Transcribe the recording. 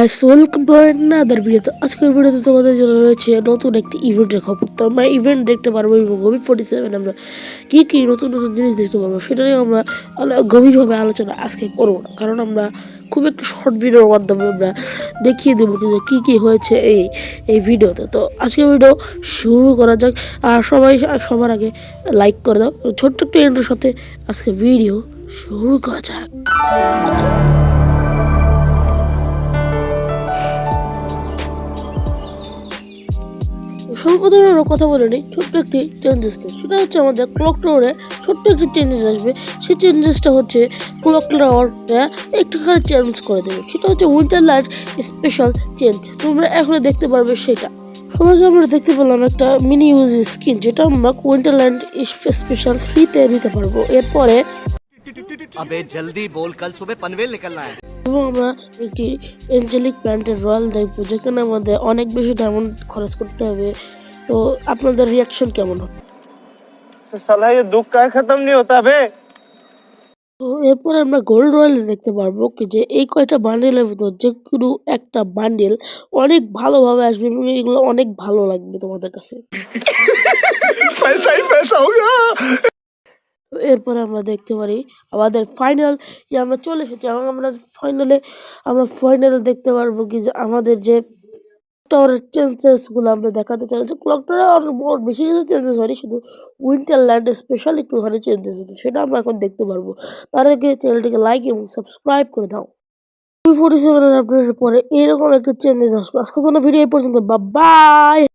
Guys, welcome to another video. তো আজকের ভিডিওতে তোমাদের জন্য রয়েছে নতুন একটি ইভেন্টের খবর। তো আমরা ইভেন্ট দেখতে পারবো এবং গভীর 47 আমরা কি নতুন নতুন জিনিস দেখতে পারবো সেটা নিয়ে আমরা গভীরভাবে আলোচনা আজকে করবো না, কারণ আমরা খুব একটু শর্ট ভিডিওর মাধ্যমে আমরা দেখিয়ে দেবো যে কি হয়েছে এই ভিডিওতে। তো আজকের ভিডিও শুরু করা যাক। আর সবার আগে লাইক করে দাও। ছোট্ট একটু এন্ডের সাথে আজকে ভিডিও শুরু করা যাক। সর্বপ্রথম আমরা কথা বলে নিই ছোট্ট একটি চেঞ্জেস নিয়ে। সেটা হচ্ছে আমাদের ক্লক টাওয়ারে ছোট্ট একটি চেঞ্জেস আসবে। সেই চেঞ্জেসটা হচ্ছে ক্লক টাওয়ারটা একটুখানি চেঞ্জ করে দেবে। সেটা হচ্ছে উইন্টারল্যান্ড স্পেশাল চেঞ্জ। তোমরা এখন দেখতে পারবে সেটা। সবাইকে আমরা দেখতে পেলাম একটা মিনি ইউজ স্কিন, যেটা আমরা উইন্টারল্যান্ড স্পেশাল ফ্রিতে নিতে পারবো। এরপরে अबे जल्दी बोल, कल सुबह पनवेल निकलना है। এবং আমরা একটি এঞ্জেলিক প্ল্যান্টের রয়্যাল দেখবো, যেখানে আমাদের অনেক বেশি ডায়মন্ড খরচ করতে হবে। তো আপনাদের রিয়াকশন কেমন হবে? साला ये दुख का खत्म नहीं होता बे। তো এরপরে আমরা গোল্ড রয়্যাল দেখতে পারবো যে এই কয়টা বান্ডেলের ভিতর যে কোনো একটা বান্ডেল অনেক ভালোভাবে আসবে এবং এগুলো অনেক ভালো লাগবে তোমাদের কাছে। पैसा ही पैसा होगा। এরপরে আমরা দেখতে পারি আমাদের ফাইনাল আমরা চলে এসেছি এবং আমরা ফাইনালে দেখতে পারবো কি যে আমাদের যে টাওয়ারের চেঞ্জেস গুলো আমরা দেখাতে চাইছি। ক্লক টাওয়ারে বেশি কিছু চেঞ্জেস হয়নি, শুধু উইন্টারল্যান্ডে স্পেশাল একটুখানি চেঞ্জেস হতো, সেটা আমরা এখন দেখতে পারবো। তার আগে চ্যানেলটিকে লাইক এবং সাবস্ক্রাইব করে দাও। 47 আপডেটের পরে এরকম একটা চেঞ্জেস আসবে। আজকের জন্য ভিডিও এই পর্যন্ত। বাই।